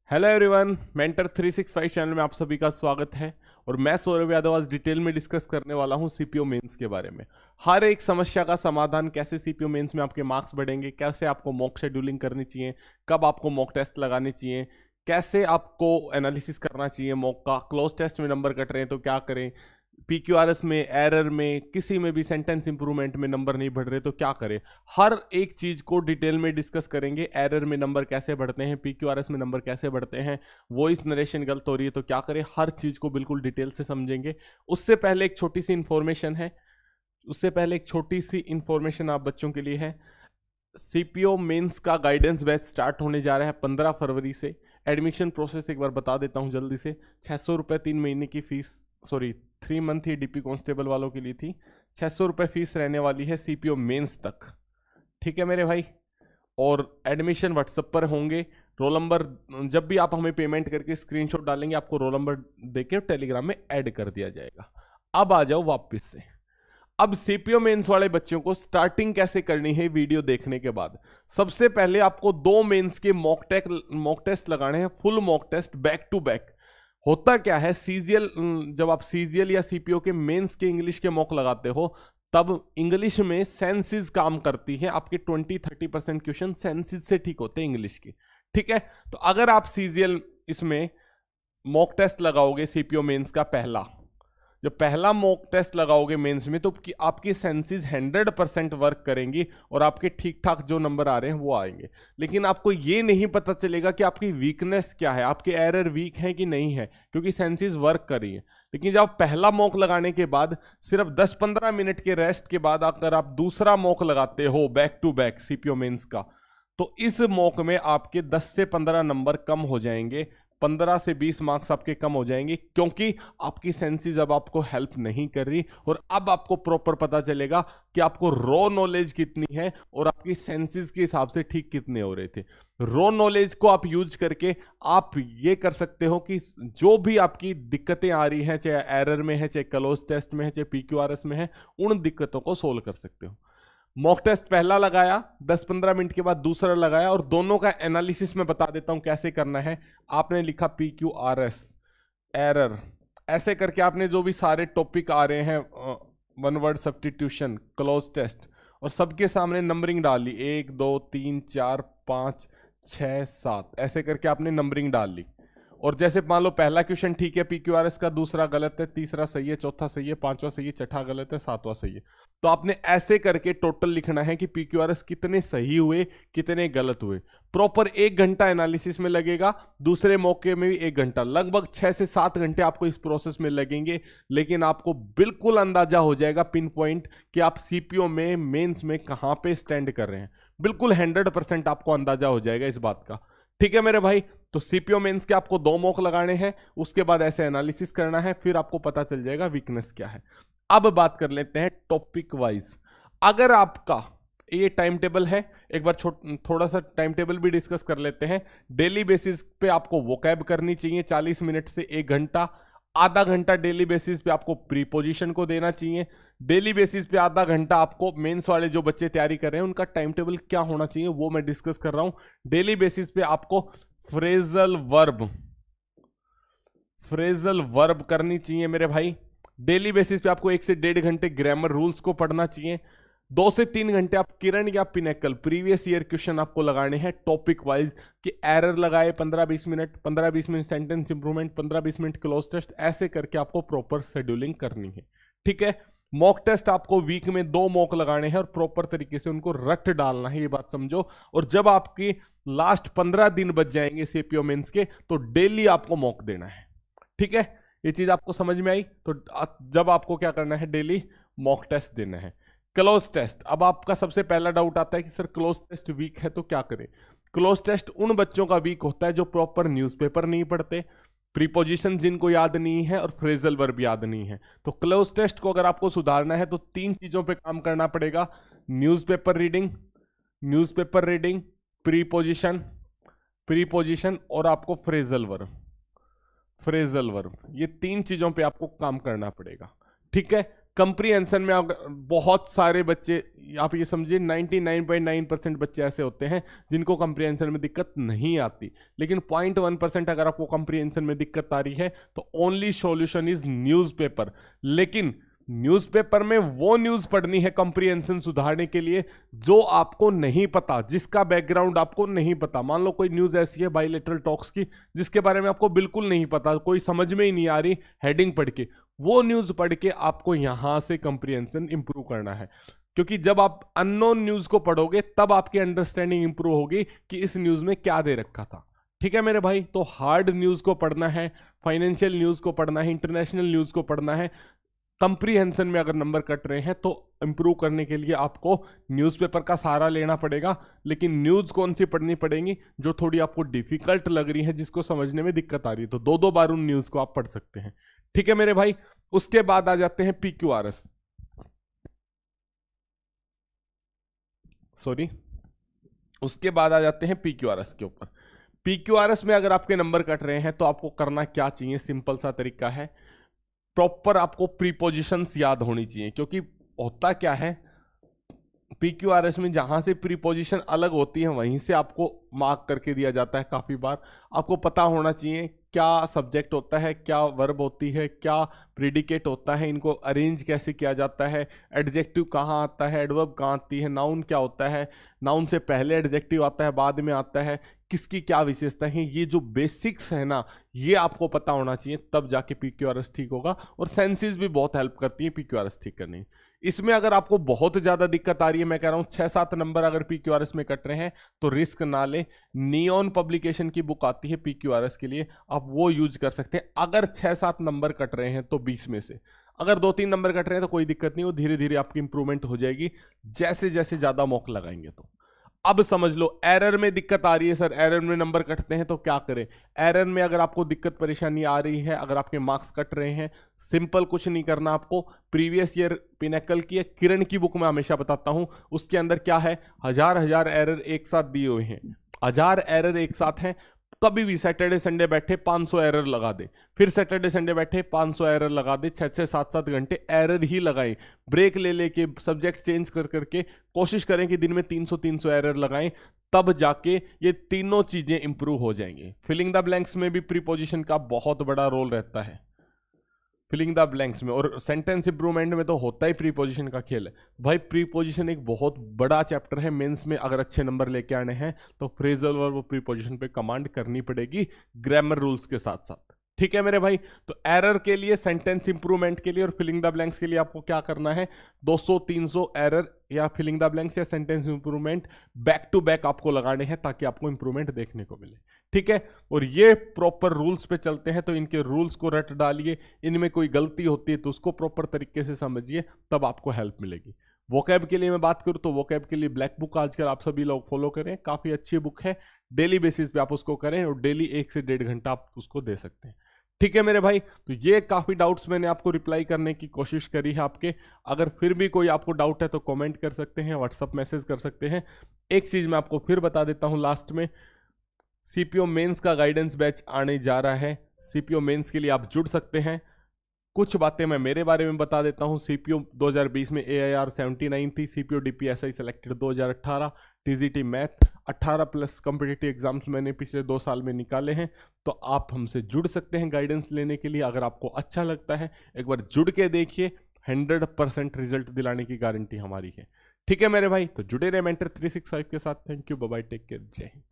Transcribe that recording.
Hello everyone, mentor 365 channel में आप सभी का स्वागत है। और मैं सौरभ यादव आज डिटेल में डिस्कस करने वाला हूं सीपीओ मेंस के बारे में। हर एक समस्या का समाधान, कैसे सीपीओ मेंस में आपके मार्क्स बढ़ेंगे, कैसे आपको मॉक शेड्यूलिंग करनी चाहिए, कब आपको मॉक टेस्ट लगानी चाहिए, कैसे आपको एनालिसिस करना चाहिए मॉक का, क्लोज टेस्ट में नंबर कट रहे हैं तो क्या करें, पीक्यूआरएस में, एरर में, किसी में भी सेंटेंस इंप्रूवमेंट में नंबर नहीं बढ़ रहे तो क्या करें। हर एक चीज को डिटेल में डिस्कस करेंगे। एरर में नंबर कैसे बढ़ते हैं, पीक्यूआरएस में नंबर कैसे बढ़ते हैं, वॉइस नरेशन गलत हो रही है तो क्या करें, हर चीज को बिल्कुल डिटेल से समझेंगे। उससे पहले एक छोटी सी इंफॉर्मेशन आप बच्चों के लिए है। सीपीओ मेंस का गाइडेंस बैच स्टार्ट होने जा रहा है 15 फरवरी से। एडमिशन प्रोसेस एक बार बता देता हूं जल्दी से। 600 रुपये 3 महीने की फीस, 3 मंथ ही डीपी कांस्टेबल वालों के लिए थी। 600 रुपये फीस रहने वाली है सीपीओ मेंस तक, ठीक है मेरे भाई। और एडमिशन व्हाट्सएप पर होंगे। रोल नंबर जब भी आप हमें पेमेंट करके स्क्रीनशॉट डालेंगे, आपको रोल नंबर देके टेलीग्राम में ऐड कर दिया जाएगा। अब आ जाओ वापस से। अब सीपीओ मेंस वाले बच्चों को स्टार्टिंग कैसे करनी है वीडियो देखने के बाद। सबसे पहले आपको 2 मेंस के मॉक टेस्ट लगाने हैं, full mock test back to back. होता क्या है, सीजीएल, जब आप सीजीएल या सीपीओ के मेंस के इंग्लिश के मॉक लगाते हो तब इंग्लिश में सेंसेस काम करती है। आपके 20-30% क्वेश्चन सेंसेस से ठीक होते हैं इंग्लिश की, ठीक है। तो अगर आप सीजीएल इसमें मॉक टेस्ट लगाओगे, सीपीओ मेंस का पहला मॉक टेस्ट लगाओगे मेंस में, तो आपकी सेंसेस 100% वर्क करेंगी और आपके ठीक ठाक जो नंबर आ रहे हैं वो आएंगे। लेकिन आपको ये नहीं पता चलेगा कि आपकी वीकनेस क्या है, आपके एरर वीक है कि नहीं है, क्योंकि सेंसेस वर्क कर रही है। लेकिन जब पहला मॉक लगाने के बाद सिर्फ 10-15 मिनट के रेस्ट के बाद अगर आप दूसरा मॉक लगाते हो back to back CPO mains का, तो इस मॉक में आपके 10 से 15 नंबर कम हो जाएंगे, 15 से 20 मार्क्स आपके कम हो जाएंगे, क्योंकि आपकी सेंसेस अब आपको हेल्प नहीं कर रही। और अब आपको प्रॉपर पता चलेगा कि आपको रॉ नॉलेज कितनी है और आपकी सेंसेस के हिसाब से ठीक कितने हो रहे थे। रॉ नॉलेज को आप यूज करके आप ये कर सकते हो कि जो भी आपकी दिक्कतें आ रही हैं, चाहे एरर में है, चाहे क्लोज टेस्ट में है, चाहे पीक्यूआरएस में है, उन दिक्कतों को सोल्व कर सकते हो। मॉक टेस्ट पहला लगाया, 10-15 मिनट के बाद दूसरा लगाया, और दोनों का एनालिसिस में बता देता हूं कैसे करना है। आपने लिखा PQRS, एरर, ऐसे करके आपने जो भी सारे टॉपिक आ रहे हैं, one word substitution, cloze test, और सबके सामने नंबरिंग डाली, 1 2 3 4 5 6 7, ऐसे करके आपने नंबरिंग डाल ली। और जैसे मान लो पहला क्वेश्चन ठीक है पीक्यूआरएस का, दूसरा गलत है, तीसरा सही है, चौथा सही है, पांचवा सही है, छठा गलत है, सातवां सही है। तो आपने ऐसे करके टोटल लिखना है कि पीक्यूआरएस कितने सही हुए, कितने गलत हुए। प्रॉपर 1 घंटा एनालिसिस में लगेगा, दूसरे मौके में भी 1 घंटा, लगभग 6 से 7 घंटे आपको इस प्रोसेस में लगेंगे। लेकिन आपको बिल्कुल अंदाजा हो जाएगा पिन पॉइंट कि आप सीपीओ में मेंस में कहां पे स्टैंड कर रहे हैं। बिल्कुल 100% आपको अंदाजा हो जाएगा इस बात का, ठीक है मेरे भाई। तो सीपीओ मेंस के आपको 2 मॉक लगाने हैं, उसके बाद ऐसे एनालिसिस करना है, फिर आपको पता चल जाएगा वीकनेस क्या है। अब बात कर लेते हैं टॉपिक वाइज। अगर आपका ये टाइम टेबल है, एक बार थोड़ा सा टाइम टेबल भी डिस्कस कर लेते हैं। डेली बेसिस पे आपको वोकैब करनी चाहिए 40 मिनट से 1 घंटा। आधा घंटा डेली बेसिस पे आपको प्रीपोजिशन को देना चाहिए। डेली बेसिस पे आधा घंटा आपको मेंस वाले जो बच्चे तैयारी कर रहे हैं उनका टाइम टेबल क्या होना चाहिए वो मैं डिस्कस कर रहा हूं। डेली बेसिस पे आपको फ्रेजल वर्ब करनी चाहिए मेरे भाई। डेली बेसिस पे आपको 1 से 1.5 घंटे ग्रामर रूल्स को पढ़ना चाहिए। 2 से 3 घंटे आप किरण या पिनेकल प्रीवियस ईयर क्वेश्चन आपको लगाने हैं टॉपिक वाइज, कि एरर लगाए 15-20 minute, 15-20 minute sentence improvement, 15-20 minute cloze test, ऐसे करके आपको प्रॉपर शेड्यूलिंग करनी है, ठीक है। मॉक टेस्ट आपको वीक में 2 मॉक लगाने हैं और प्रॉपर तरीके से उनको रट डालना है, ये बात समझो। और जब आपकी लास्ट 15 दिन बच जाएंगे सीपीओ मेंस के, तो डेली आपको मॉक देना है, ठीक है। ये चीज आपको समझ में आई। तो जब आपको क्या करना है, डेली मॉक टेस्ट देना है। क्लोज टेस्ट, अब आपका सबसे पहला डाउट आता है कि सर क्लोज टेस्ट वीक है तो क्या करें। क्लोज टेस्ट उन बच्चों का वीक होता है जो प्रॉपर न्यूज़पेपर नहीं पढ़ते, प्रीपोजिशन जिनको याद नहीं है, और फ्रेजल वर्ब याद नहीं है। तो क्लोज टेस्ट को अगर आपको सुधारना है तो 3 चीजों पे काम करना पड़ेगा। न्यूज़पेपर रीडिंग, प्रीपोजिशन और आपको फ्रेजल वर्ब, ये 3 चीजों पे आपको काम करना पड़ेगा, ठीक है। कंप्रीहेंशन में आप बहुत सारे बच्चे, आप ये समझिए 99.9% बच्चे ऐसे होते हैं जिनको कंप्रीहेंशन में दिक्कत नहीं आती, लेकिन 0.1% अगर आपको कंप्रीहेंशन में दिक्कत आ रही है तो ओनली सॉल्यूशन इज न्यूज़पेपर। लेकिन न्यूज़पेपर में वो न्यूज़ पढ़नी है कंप्रीहेंशन सुधारने के लिए जो आपको नहीं पता, जिसका बैकग्राउंड आपको नहीं पता। मान लो कोई न्यूज़ ऐसी है बायलैटरल टॉक्स की जिसके बारे में आपको बिल्कुल नहीं पता, कोई समझ में ही नहीं आ रही हेडिंग पढ़ के, वो न्यूज़ पढ़ के आपको यहां से कंप्रीहेंशन इंप्रूव करना है। क्योंकि जब आप अननोन न्यूज़ को पढ़ोगे तब आपकी अंडरस्टैंडिंग इंप्रूव होगी कि इस न्यूज़ में क्या दे रखा था। ठीक है मेरे भाई, तो हार्ड न्यूज़ को पढ़ना है, फाइनेंशियल न्यूज़ को पढ़ना है, इंटरनेशनल न्यूज़ को पढ़ना है। कंप्रीहेंशन में अगर नंबर कट रहे हैं तो इंप्रूव करने के लिए आपको न्यूज़पेपर का सहारा लेना पड़ेगा। लेकिन न्यूज़ कौन सी पढ़नी पड़ेगी? जो थोड़ी आपको डिफिकल्ट लग रही है, जिसको समझने में दिक्कत आ रही है, तो दो बार उन न्यूज़ को आप पढ़ सकते हैं। ठीक है मेरे भाई, उसके बाद आ जाते हैं PQRS। उसके बाद आ जाते हैं PQRS के ऊपर। PQRS में अगर आपके नंबर कट रहे हैं तो आपको करना क्या चाहिए? सिंपल सा तरीका है, प्रॉपर आपको प्रीपोजिशंस याद होनी चाहिए। क्योंकि होता क्या है, PQRS में जहां से प्रीपोजिशन अलग होती है वहीं से आपको मार्क करके दिया जाता है। काफी बार आपको पता होना चाहिए क्या सब्जेक्ट होता है, क्या वर्ब होती है, क्या प्रीडिकेट होता है, इनको अरेंज कैसे किया जाता है, एडजेक्टिव कहाँ आता है, एडवर्ब कहाँ आती है, नाउन क्या होता है, नाउन से पहले एडजेक्टिव आता है बाद में आता है, किसकी क्या विशेषता है, ये जो बेसिक्स है ना, ये आपको पता होना चाहिए, तब जाके PQRS ठीक होगा। और सेंसेस भी बहुत हेल्प करती है PQRS ठीक करने। इसमें अगर आपको बहुत ज्यादा दिक्कत आ रही है, मैं कह रहा हूं 6-7 नंबर अगर PQRS में कट रहे हैं तो रिस्क ना ले। नियॉन पब्लिकेशन की बुक आती है PQRS के लिए, आप वो यूज कर सकते हैं। अगर 6-7 नंबर कट रहे हैं तो 20 में से अगर 2-3 नंबर कट रहे हैं तो कोई दिक्कत नहीं, वो धीरे धीरे आपकी इंप्रूवमेंट हो जाएगी जैसे जैसे ज्यादा मौका लगाएंगे। तो अब समझ लो, एरर में दिक्कत आ रही है सर, एरर में नंबर कटते हैं तो क्या करें? एरर में अगर आपको दिक्कत परेशानी आ रही है, अगर आपके मार्क्स कट रहे हैं, सिंपल कुछ नहीं करना आपको। प्रीवियस ईयर पिनेकल की किरण की बुक में हमेशा बताता हूं, उसके अंदर क्या है, हजार एरर एक साथ दिए हुए हैं, 1000 एरर एक साथ हैं। कभी भी सैटरडे संडे बैठे 500 एरर लगा दे, फिर सैटरडे संडे बैठे 500 एरर लगा दे, 6-7 घंटे एरर ही लगाएं। ब्रेक ले लेके सब्जेक्ट चेंज कर करके कोशिश करें कि दिन में 300 एरर लगाएं, तब जाके ये तीनों चीजें इंप्रूव हो जाएंगी। फिलिंग द ब्लैंक्स में भी प्रीपोजिशन का बहुत बड़ा रोल रहता है, फिलिंग द ब्लैंक्स में, और सेंटेंस इंप्रूवमेंट में तो होता ही प्रीपोजिशन का खेल है भाई। प्रीपोजिशन एक बहुत बड़ा चैप्टर है, मेंस में अगर अच्छे नंबर लेके आने हैं तो फ्रेजल वर्ब प्रीपोजिशन पे कमांड करनी पड़ेगी ग्रामर रूल्स के साथ साथ। ठीक है मेरे भाई, तो एरर के लिए, सेंटेंस इंप्रूवमेंट के लिए और फिलिंग द ब्लैंक्स के लिए आपको क्या करना है, 200-300 एरर या फिलिंग द ब्लैंक्स या sentence improvement back to back आपको लगाने हैं ताकि आपको इंप्रूवमेंट देखने को मिले। ठीक है, और ये प्रॉपर रूल्स पे चलते हैं तो इनके रूल्स को रट डालिए, इनमें कोई गलती होती है तो उसको प्रॉपर तरीके से समझिए, तब आपको हेल्प मिलेगी। वोकैब के लिए मैं बात करूं तो वोकैब के लिए ब्लैक बुक आजकल आप सभी लोग फॉलो करें, काफी अच्छी बुक है, डेली बेसिस पे आप उसको करें और डेली 1 से 1.5 घंटा आप उसको दे सकते हैं। ठीक है मेरे भाई, तो ये काफी डाउट्स मैंने आपको रिप्लाई करने की कोशिश करी है आपके। अगर फिर भी कोई आपको डाउट है तो कमेंट कर सकते हैं, व्हाट्सअप मैसेज कर सकते हैं। एक चीज मैं आपको फिर बता देता हूं लास्ट में, CPO मेंस का गाइडेंस बैच आने जा रहा है। CPO मेंस के लिए आप जुड़ सकते हैं। कुछ बातें मैं मेरे बारे में बता देता हूं। CPO 2020 में AIR 79 थी, CPO DPSI selected 2018, TGT math 18+ competitive exams मैंने पिछले 2 साल में निकाले हैं। तो आप हमसे जुड़ सकते हैं गाइडेंस लेने के लिए। अगर आपको अच्छा लगता है एक बार जुड़ के देखिए, 100% रिजल्ट दिलाने की गारंटी हमारी है। ठीक है मेरे भाई, तो जुड़े रहे मेंटर 365 के साथ। Thank you, bye bye, take care, जय हिंद।